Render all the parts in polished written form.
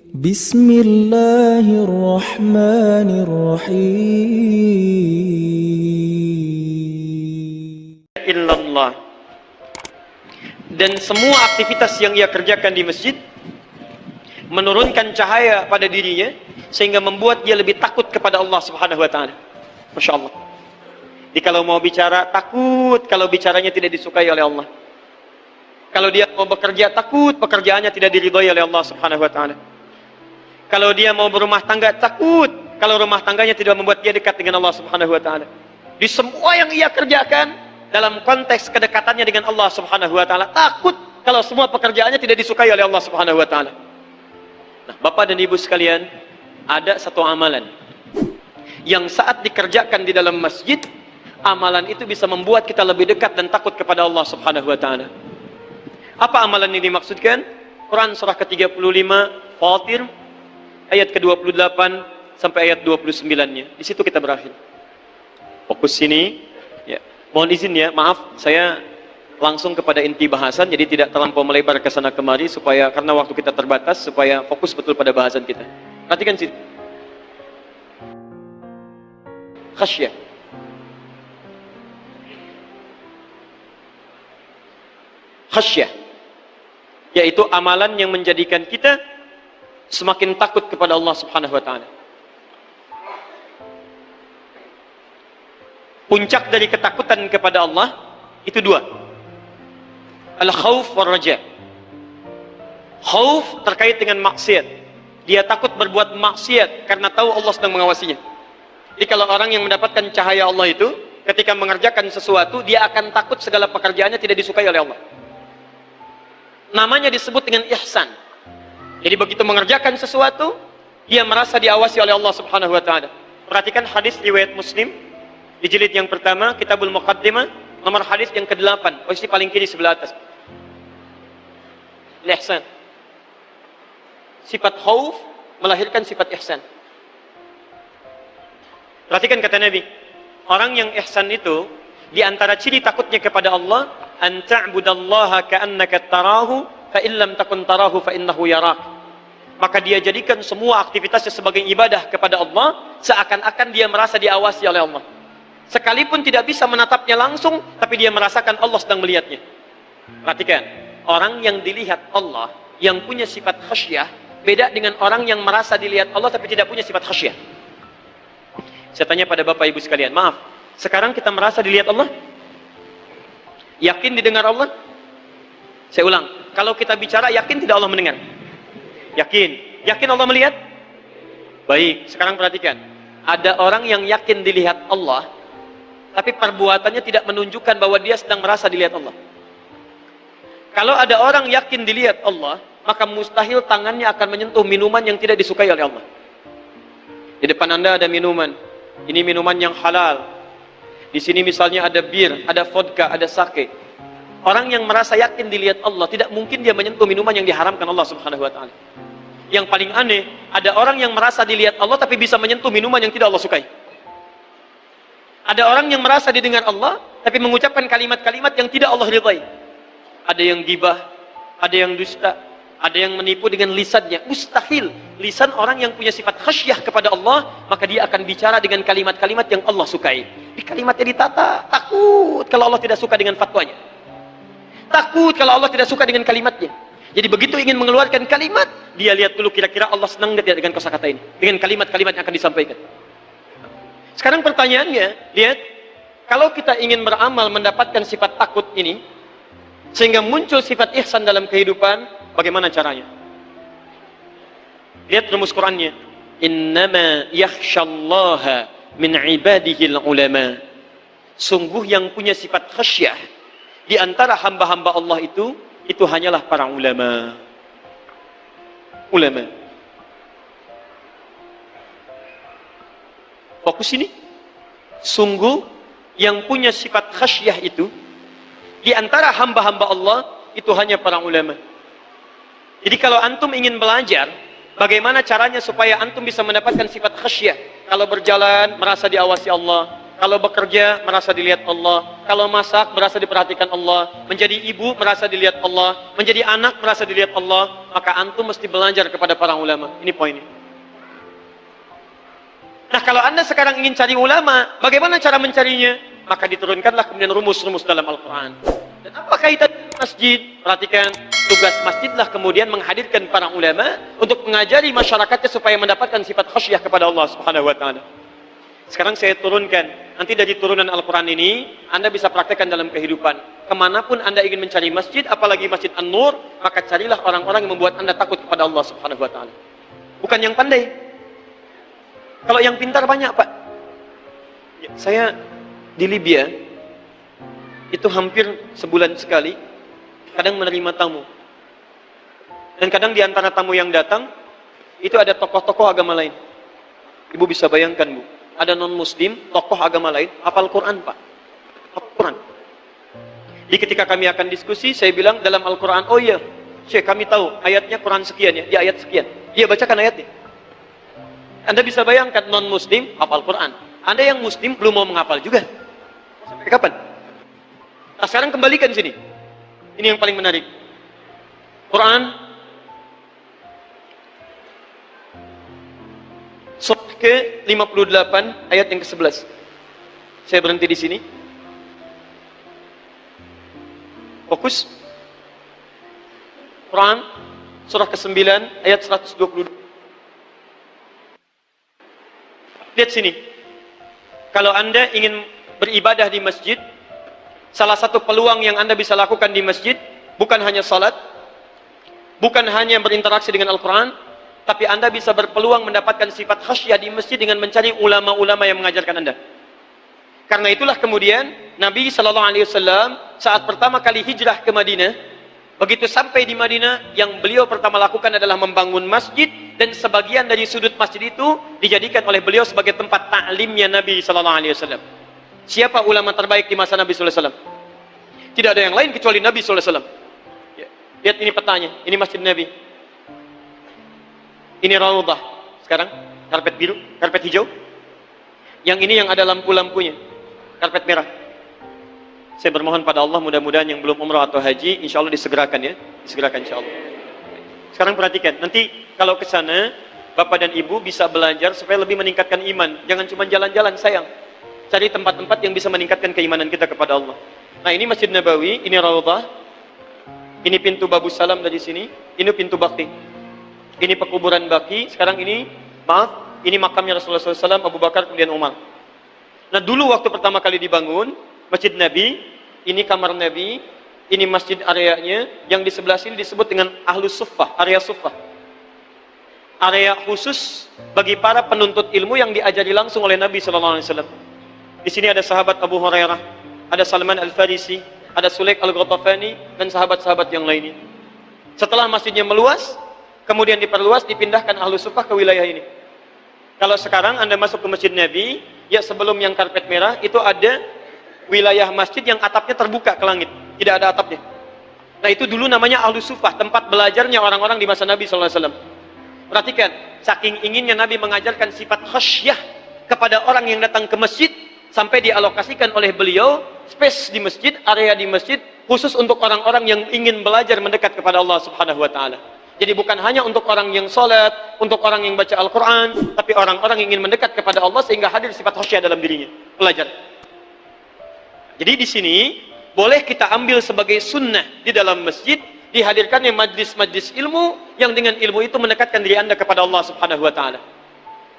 Bismillahirrahmanirrahim. Illallah. Dan semua aktivitas yang ia kerjakan di masjid menurunkan cahaya pada dirinya sehingga membuat dia lebih takut kepada Allah Subhanahu wa taala. Masya Allah. Jadi kalau mau bicara takut kalau bicaranya tidak disukai oleh Allah. Kalau dia mau bekerja takut pekerjaannya tidak diridhai oleh Allah Subhanahu wa taala. Kalau dia mau berumah tangga takut kalau rumah tangganya tidak membuat dia dekat dengan Allah Subhanahu wa taala. Di semua yang ia kerjakan dalam konteks kedekatannya dengan Allah Subhanahu wa taala takut kalau semua pekerjaannya tidak disukai oleh Allah Subhanahu wa taala. Nah, Bapak dan Ibu sekalian, ada satu amalan yang saat dikerjakan di dalam masjid, amalan itu bisa membuat kita lebih dekat dan takut kepada Allah Subhanahu wa taala. Apa amalan ini dimaksudkan? Quran surah ke-35 Fatir ayat ke-28 sampai ayat 29-nya. Di situ kita berakhir. Fokus sini. Ya. Mohon izin ya, maaf saya langsung kepada inti bahasan, jadi tidak terlampau melebar ke sana kemari supaya karena waktu kita terbatas supaya fokus betul pada bahasan kita. Perhatikan sini. Khasyah. Khasyah, yaitu amalan yang menjadikan kita semakin takut kepada Allah Subhanahu wa taala. Puncak dari ketakutan kepada Allah itu dua. Al-khawf wal raja. Khawf terkait dengan maksiat. Dia takut berbuat maksiat karena tahu Allah sedang mengawasinya. Jadi kalau orang yang mendapatkan cahaya Allah itu ketika mengerjakan sesuatu, dia akan takut segala pekerjaannya tidak disukai oleh Allah. Namanya disebut dengan ihsan. Jadi begitu mengerjakan sesuatu, dia merasa diawasi oleh Allah Subhanahu wa taala. Perhatikan hadis riwayat Muslim di jilid yang pertama, Kitabul Muqaddimah, nomor hadis yang ke-8, posisi paling kiri sebelah atas. Ihsan. Sifat khauf melahirkan sifat ihsan. Perhatikan kata Nabi, orang yang ihsan itu di antara ciri takutnya kepada Allah, an ta'budallaha ka'annaka tarahu fa in lam takun tarahu fa innahu yarak. Maka dia jadikan semua aktivitasnya sebagai ibadah kepada Allah seakan-akan dia merasa diawasi oleh Allah. Sekalipun tidak bisa menatapnya langsung, tapi dia merasakan Allah sedang melihatnya. Perhatikan, orang yang dilihat Allah, yang punya sifat khasyah, beda dengan orang yang merasa dilihat Allah tapi tidak punya sifat khasyah. Saya tanya pada Bapak Ibu sekalian, maaf, sekarang kita merasa dilihat Allah? Yakin didengar Allah? Saya ulang, kalau kita bicara yakin tidak Allah mendengar? Yakin. Yakin Allah melihat? Baik, sekarang perhatikan. Ada orang yang yakin dilihat Allah, tapi perbuatannya tidak menunjukkan bahwa dia sedang merasa dilihat Allah. Kalau ada orang yakin dilihat Allah, maka mustahil tangannya akan menyentuh minuman yang tidak disukai oleh Allah. Di depan Anda ada minuman. Ini minuman yang halal. Di sini misalnya ada bir, ada vodka, ada sake. Orang yang merasa yakin dilihat Allah, tidak mungkin dia menyentuh minuman yang diharamkan Allah Subhanahu wa taala. Yang paling aneh, ada orang yang merasa dilihat Allah tapi bisa menyentuh minuman yang tidak Allah sukai. Ada orang yang merasa didengar Allah tapi mengucapkan kalimat-kalimat yang tidak Allah ridhai. Ada yang gibah, ada yang dusta, ada yang menipu dengan lisannya. Mustahil lisan orang yang punya sifat khasyah kepada Allah, maka dia akan bicara dengan kalimat-kalimat yang Allah sukai. Di kalimatnya ditata, takut kalau Allah tidak suka dengan fatwanya. Takut kalau Allah tidak suka dengan kalimatnya. Jadi begitu ingin mengeluarkan kalimat, dia lihat dulu kira-kira Allah senang tidak dengan kosakata ini, dengan kalimat-kalimat yang akan disampaikan. Sekarang pertanyaannya, lihat, kalau kita ingin beramal mendapatkan sifat takut ini, sehingga muncul sifat ihsan dalam kehidupan, bagaimana caranya? Lihat rumus Qurannya. Innama yakhshallaha min ibadihil ulama. Sungguh yang punya sifat khasyah di antara hamba-hamba Allah itu hanyalah para ulama. Ulama. Fokus ini. Sungguh yang punya sifat khasyah itu di antara hamba-hamba Allah itu hanya para ulama. Jadi kalau antum ingin belajar bagaimana caranya supaya antum bisa mendapatkan sifat khasyah, kalau berjalan merasa diawasi Allah, Kalau bekerja merasa dilihat Allah, kalau masak merasa diperhatikan Allah, menjadi ibu merasa dilihat Allah, menjadi anak merasa dilihat Allah, maka antum mesti belajar kepada para ulama. Ini poinnya. Nah, kalau anda sekarang ingin cari ulama, bagaimana cara mencarinya? Maka diturunkanlah kemudian rumus-rumus dalam Al-Quran. Dan apa kaitan masjid? Perhatikan, tugas masjidlah kemudian menghadirkan para ulama untuk mengajari masyarakatnya supaya mendapatkan sifat khasyah kepada Allah Subhanahu wa taala. Sekarang saya turunkan, nanti dari turunan Al-Quran ini, anda bisa praktekkan dalam kehidupan. Kemanapun anda ingin mencari masjid, apalagi Masjid An-Nur, maka carilah orang-orang yang membuat anda takut kepada Allah Subhanahu wa ta'ala. Bukan yang pandai. Kalau yang pintar banyak, Pak. Ya, saya di Libya, itu hampir sebulan sekali, kadang menerima tamu. Dan kadang di antara tamu yang datang, itu ada tokoh-tokoh agama lain. Ibu bisa bayangkan, Bu. Ada non-muslim, tokoh agama lain, hafal Quran, Pak. Hafal Quran. Jadi ketika kami akan diskusi, saya bilang dalam Al-Quran, oh iya, Syekh kami tahu, ayatnya Quran sekian ya, di ayat sekian. Dia bacakan ayatnya. Anda bisa bayangkan non-muslim, hafal Quran. Anda yang muslim, belum mau menghafal juga. Sampai kapan? Nah, sekarang kembalikan sini. Ini yang paling menarik. Quran surah ke-58 ayat yang ke-11. Saya berhenti di sini. Fokus. Quran surah ke-9 ayat 122. Lihat sini. Kalau Anda ingin beribadah di masjid, salah satu peluang yang Anda bisa lakukan di masjid bukan hanya salat, bukan hanya berinteraksi dengan Al-Quran, tapi Anda bisa berpeluang mendapatkan sifat khasyah di masjid dengan mencari ulama-ulama yang mengajarkan Anda. Karena itulah kemudian Nabi SAW saat pertama kali hijrah ke Madinah, begitu sampai di Madinah, yang beliau pertama lakukan adalah membangun masjid, dan sebagian dari sudut masjid itu dijadikan oleh beliau sebagai tempat ta'limnya Nabi SAW. Siapa ulama terbaik di masa Nabi SAW? Tidak ada yang lain kecuali Nabi SAW. Ya. Lihat ini petanya, ini masjid Nabi. Ini raudhah. Sekarang karpet biru, karpet hijau. Yang ini yang ada lampu-lampunya, karpet merah. Saya bermohon pada Allah, mudah-mudahan yang belum umrah atau haji, insya Allah disegerakan ya, disegerakan insya Allah. Sekarang perhatikan, nanti kalau ke sana, Bapak dan Ibu bisa belajar supaya lebih meningkatkan iman. Jangan cuma jalan-jalan, sayang. Cari tempat-tempat yang bisa meningkatkan keimanan kita kepada Allah. Nah, ini Masjid Nabawi, ini raudhah. Ini pintu Babus Salam dari sini, ini pintu Bakti. Ini pekuburan Baki, sekarang ini, maaf, ini makamnya Rasulullah SAW, Abu Bakar, kemudian Umar. Nah, dulu waktu pertama kali dibangun, Masjid Nabi, ini kamar Nabi, ini masjid areanya, yang di sebelah sini disebut dengan Ahlus Suffah, area Suffah. Area khusus bagi para penuntut ilmu yang diajari langsung oleh Nabi SAW. Di sini ada sahabat Abu Hurairah, ada Salman Al-Farisi, ada Sulaik Al-Ghatafani, dan sahabat-sahabat yang lainnya. Setelah masjidnya meluas, kemudian diperluas, dipindahkan Ahlus Suffah ke wilayah ini. Kalau sekarang Anda masuk ke Masjid Nabi, ya sebelum yang karpet merah, itu ada wilayah masjid yang atapnya terbuka ke langit. Tidak ada atapnya. Nah, itu dulu namanya Ahlus Suffah, tempat belajarnya orang-orang di masa Nabi SAW. Perhatikan, saking inginnya Nabi mengajarkan sifat khasyah kepada orang yang datang ke masjid, sampai dialokasikan oleh beliau, space di masjid, area di masjid, khusus untuk orang-orang yang ingin belajar mendekat kepada Allah Subhanahu wa ta'ala. Jadi bukan hanya untuk orang yang sholat, untuk orang yang baca Al-Quran, tapi orang-orang yang ingin mendekat kepada Allah sehingga hadir sifat khasyah dalam dirinya. Belajar. Jadi di sini, boleh kita ambil sebagai sunnah di dalam masjid, dihadirkannya majlis-majlis ilmu, yang dengan ilmu itu mendekatkan diri Anda kepada Allah Subhanahu wa ta'ala.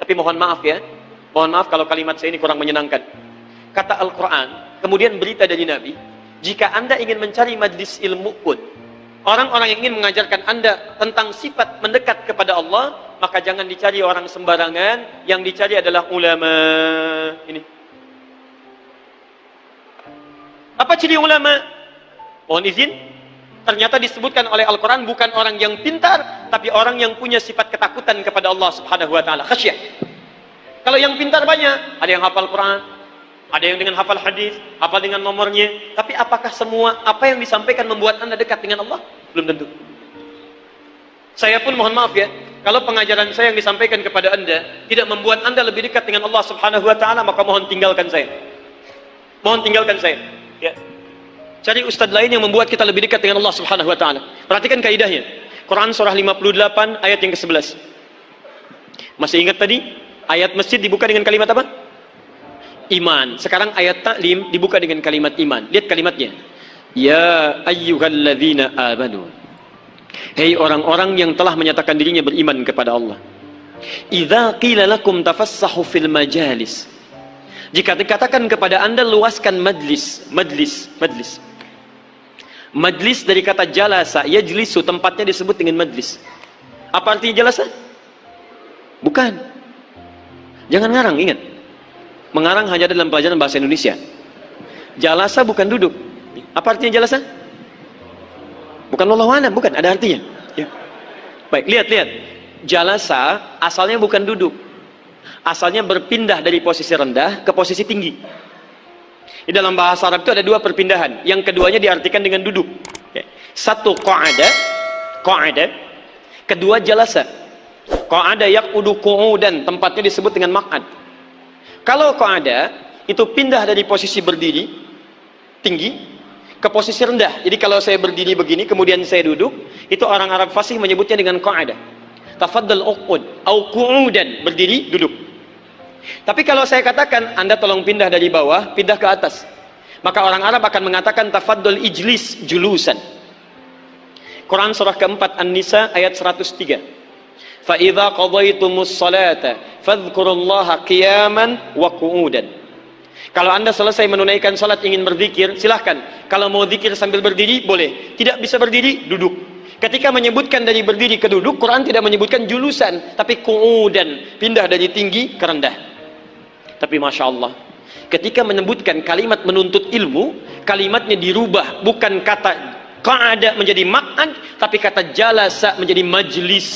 Tapi mohon maaf ya, mohon maaf kalau kalimat saya ini kurang menyenangkan. Kata Al-Quran, kemudian berita dari Nabi, jika Anda ingin mencari majlis ilmu pun, orang-orang yang ingin mengajarkan Anda tentang sifat mendekat kepada Allah, maka jangan dicari orang sembarangan, yang dicari adalah ulama. Ini. Apa ciri ulama? Mohon izin, ternyata disebutkan oleh Al-Quran bukan orang yang pintar, tapi orang yang punya sifat ketakutan kepada Allah Subhanahu wa ta'ala, khasyah. Kalau yang pintar banyak, ada yang hafal Quran, ada yang dengan hafal hadis, hafal dengan nomornya, tapi apakah semua apa yang disampaikan membuat Anda dekat dengan Allah? Belum tentu. Saya pun mohon maaf ya, kalau pengajaran saya yang disampaikan kepada Anda tidak membuat Anda lebih dekat dengan Allah Subhanahu wa taala, maka mohon tinggalkan saya. Mohon tinggalkan saya. Ya. Cari ustadz lain yang membuat kita lebih dekat dengan Allah Subhanahu wa taala. Perhatikan kaidahnya. Quran surah 58 ayat yang ke-11. Masih ingat tadi? Ayat masjid dibuka dengan kalimat apa? Iman. Sekarang ayat taklim dibuka dengan kalimat iman. Lihat kalimatnya. Ya ayyuhalladzina amanu. Hei orang-orang yang telah menyatakan dirinya beriman kepada Allah. Idza qila lakum tafassahu fil majalis. Jika dikatakan kepada Anda luaskan majlis. Majlis dari kata jalasa, yajlisu, tempatnya disebut dengan majlis. Apa artinya jalasa? Bukan. Jangan ngarang, ingat. Mengarang hanya dalam pelajaran bahasa Indonesia. Jalasa bukan duduk. Apa artinya jalasa? Bukan wallahu a'lam, bukan, ada artinya. Ya. Baik, lihat. Jalasa asalnya bukan duduk. Asalnya berpindah dari posisi rendah ke posisi tinggi. Di dalam bahasa Arab itu ada dua perpindahan. Yang keduanya diartikan dengan duduk. Ya. Satu qa'ada. Kedua jalasa. Qa'ada yaqudu qu'udan, tempatnya disebut dengan maq'ad. Kalau qa'ada itu pindah dari posisi berdiri tinggi ke posisi rendah. Jadi kalau saya berdiri begini kemudian saya duduk, itu orang Arab fasih menyebutnya dengan qa'ada. Tafaddal uqud au qu'udan, berdiri duduk. Tapi kalau saya katakan Anda tolong pindah dari bawah pindah ke atas, maka orang Arab akan mengatakan tafaddal ijlis julusan. Quran surah keempat An-Nisa ayat 103. Fa idza qadaytumus salata fadhkurullaha qiyaman wa qu'udan. Kalau Anda selesai menunaikan salat ingin berzikir, silahkan. Kalau mau zikir sambil berdiri, boleh. Tidak bisa berdiri, duduk. Ketika menyebutkan dari berdiri ke duduk, Quran tidak menyebutkan julusan, tapi qu'udan, pindah dari tinggi ke rendah. Tapi Masya Allah, ketika menyebutkan kalimat menuntut ilmu, kalimatnya dirubah. Bukan kata qa'ada menjadi maq'ad, tapi kata jalasa menjadi majlis.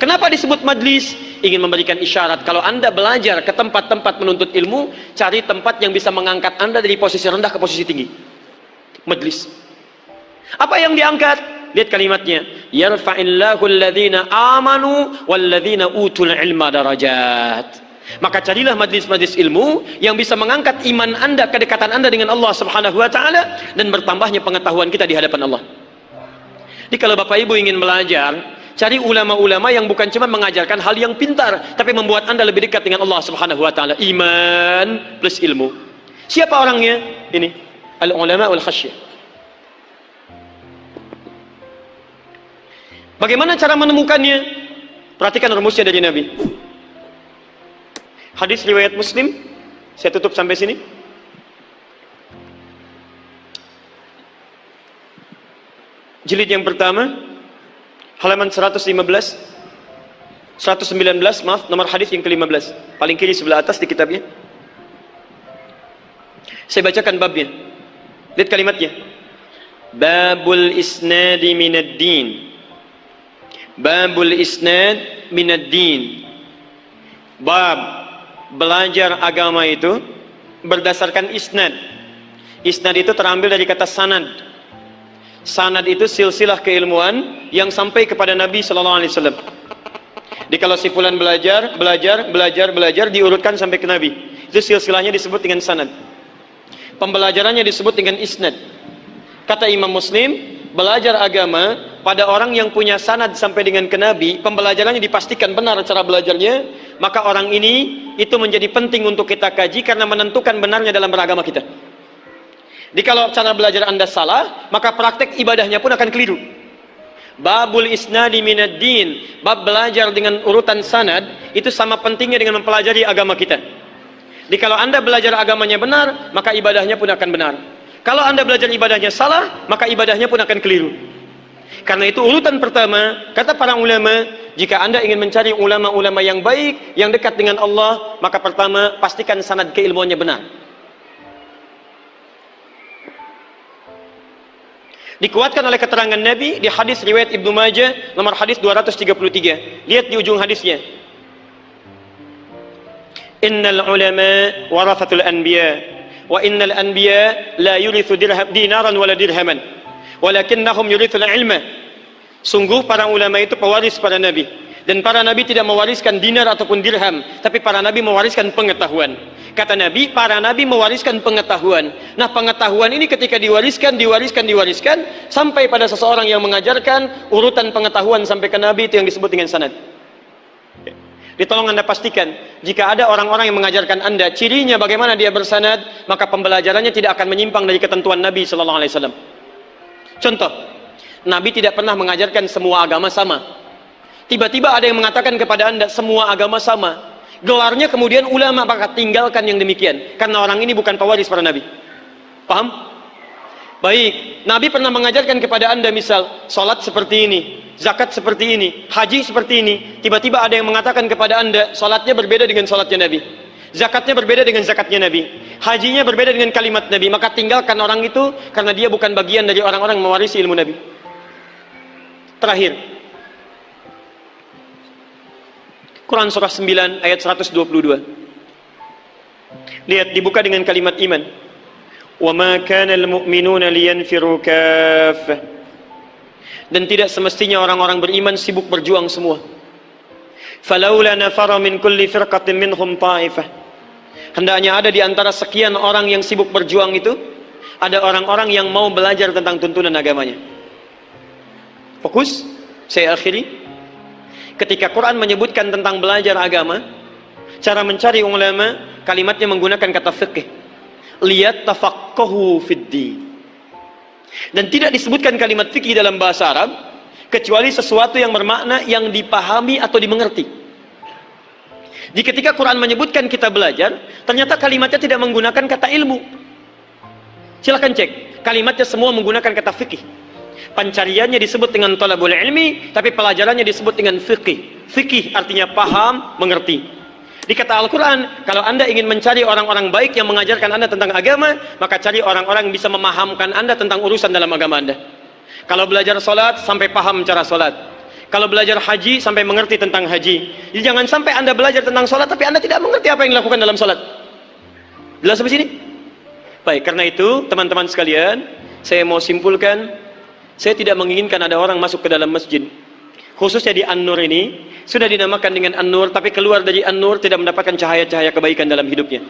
Kenapa disebut majlis? Ingin memberikan isyarat, kalau Anda belajar ke tempat-tempat menuntut ilmu, cari tempat yang bisa mengangkat Anda dari posisi rendah ke posisi tinggi. Majlis. Apa yang diangkat? Lihat kalimatnya. Yarfa'illahu alladhina amanu walladhina utul ilma darajat. Maka carilah majlis-majlis ilmu yang bisa mengangkat iman Anda, kedekatan Anda dengan Allah Subhanahu wa taala, dan bertambahnya pengetahuan kita di hadapan Allah. Jadi kalau Bapak Ibu ingin belajar, cari ulama-ulama yang bukan cuma mengajarkan hal yang pintar, tapi membuat Anda lebih dekat dengan Allah Subhanahu wa taala. Iman plus ilmu. Siapa orangnya? Ini al-ulama wal khasyah. Bagaimana cara menemukannya? Perhatikan rumusnya dari Nabi. Hadis riwayat Muslim. Saya tutup sampai sini. Jilid yang pertama, halaman 119, maaf, nomor hadis yang ke-15, paling kiri sebelah atas di kitabnya. Saya bacakan babnya. Lihat kalimatnya. Babul isnadi minad din. Babul isnad minad din. Bab belajar agama itu berdasarkan isnad. Isnad itu terambil dari kata sanad. Sanad itu silsilah keilmuan yang sampai kepada Nabi sallallahu alaihi wasallam. Jadi kalau si fulan belajar diurutkan sampai ke Nabi. Itu silsilahnya disebut dengan sanad. Pembelajarannya disebut dengan isnad. Kata Imam Muslim, belajar agama pada orang yang punya sanad sampai dengan ke Nabi, pembelajarannya dipastikan benar cara belajarnya, maka orang ini itu menjadi penting untuk kita kaji karena menentukan benarnya dalam beragama kita. Jadi kalau cara belajar Anda salah, maka praktek ibadahnya pun akan keliru. Babul isnadi minad din, bab belajar dengan urutan sanad, itu sama pentingnya dengan mempelajari agama kita. Jadi kalau Anda belajar agamanya benar, maka ibadahnya pun akan benar. Kalau Anda belajar ibadahnya salah, maka ibadahnya pun akan keliru. Karena itu urutan pertama, kata para ulama, jika Anda ingin mencari ulama-ulama yang baik, yang dekat dengan Allah, maka pertama pastikan sanad keilmuannya benar. Dikuatkan oleh keterangan Nabi di hadis riwayat Ibnu Majah nomor hadis 233. Lihat di ujung hadisnya. Innal ulama warathatul anbiya wa innal anbiya la yurithu dinaran wala dirhaman walakinnahum yurithul ilma. Sungguh para ulama itu pewaris para nabi. Dan para nabi tidak mewariskan dinar ataupun dirham, tapi para nabi mewariskan pengetahuan. Kata Nabi, para nabi mewariskan pengetahuan. Nah, pengetahuan ini ketika diwariskan, sampai pada seseorang yang mengajarkan, urutan pengetahuan sampai ke nabi itu yang disebut dengan sanad. Tolong Anda pastikan, jika ada orang-orang yang mengajarkan Anda cirinya bagaimana dia bersanad, maka pembelajarannya tidak akan menyimpang dari ketentuan Nabi sallallahu alaihi wasallam. Contoh, Nabi tidak pernah mengajarkan semua agama sama. Tiba-tiba ada yang mengatakan kepada Anda semua agama sama. Gelarnya kemudian ulama, maka tinggalkan yang demikian, karena orang ini bukan pewaris para nabi. Paham? Baik, Nabi pernah mengajarkan kepada Anda misal salat seperti ini, zakat seperti ini, haji seperti ini. Tiba-tiba ada yang mengatakan kepada Anda salatnya berbeda dengan salatnya Nabi, zakatnya berbeda dengan zakatnya Nabi, hajinya berbeda dengan kalimat Nabi. Maka tinggalkan orang itu, karena dia bukan bagian dari orang-orang yang mewarisi ilmu Nabi. Terakhir, Quran surah 9 ayat 122. Lihat, dibuka dengan kalimat iman. Wa ma kana al-mu'minuna liyanfiru kaffah. Dan tidak semestinya orang-orang beriman sibuk berjuang semua. Falaula nafara min kulli firqatin minhum ta'ifah. Hendaknya ada di antara sekian orang yang sibuk berjuang itu, ada orang-orang yang mau belajar tentang tuntunan agamanya. Fokus, saya akhiri. Ketika Quran menyebutkan tentang belajar agama, cara mencari ulama, kalimatnya menggunakan kata fiqh. Lihat tafaqahu fid-din. Dan tidak disebutkan kalimat fikih dalam bahasa Arab kecuali sesuatu yang bermakna yang dipahami atau dimengerti. Jadi ketika Quran menyebutkan kita belajar, ternyata kalimatnya tidak menggunakan kata ilmu. Silahkan cek, kalimatnya semua menggunakan kata fikih. Pencariannya disebut dengan talabul ilmi, tapi pelajarannya disebut dengan fikih. Fikih artinya paham, mengerti. Di kata Al-Quran, kalau Anda ingin mencari orang-orang baik yang mengajarkan Anda tentang agama, maka cari orang-orang yang bisa memahamkan Anda tentang urusan dalam agama Anda. Kalau belajar sholat, sampai paham cara sholat. Kalau belajar haji, sampai mengerti tentang haji. Jadi jangan sampai Anda belajar tentang sholat, tapi Anda tidak mengerti apa yang dilakukan dalam sholat. Jelas sampai sini? Baik, karena itu, teman-teman sekalian, saya mau simpulkan, saya tidak menginginkan ada orang masuk ke dalam masjid, khususnya di An-Nur ini, sudah dinamakan dengan An-Nur, tapi keluar dari An-Nur tidak mendapatkan cahaya-cahaya kebaikan dalam hidupnya.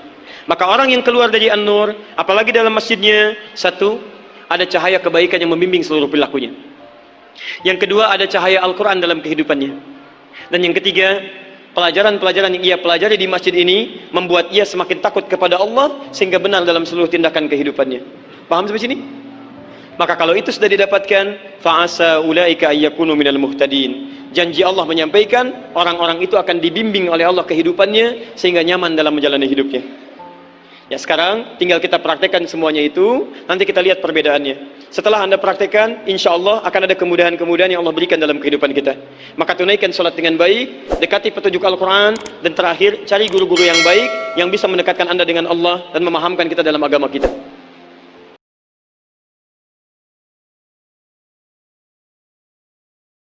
Maka orang yang keluar dari An-Nur, apalagi dalam masjidnya, satu, ada cahaya kebaikan yang membimbing seluruh perilakunya. Yang kedua, ada cahaya Al-Quran dalam kehidupannya. Dan yang ketiga, pelajaran-pelajaran yang ia pelajari di masjid ini membuat ia semakin takut kepada Allah, sehingga benar dalam seluruh tindakan kehidupannya. Paham sampai sini? Maka kalau itu sudah didapatkan, fa'asa ulaika ayyakunu minal muhtadin. Janji Allah menyampaikan, orang-orang itu akan dibimbing oleh Allah kehidupannya, sehingga nyaman dalam menjalani hidupnya. Ya, sekarang tinggal kita praktekkan semuanya itu, nanti kita lihat perbedaannya. Setelah Anda praktekkan, insya Allah akan ada kemudahan-kemudahan yang Allah berikan dalam kehidupan kita. Maka tunaikan sholat dengan baik, dekati petunjuk Al-Quran, dan terakhir, cari guru-guru yang baik, yang bisa mendekatkan Anda dengan Allah, dan memahamkan kita dalam agama kita.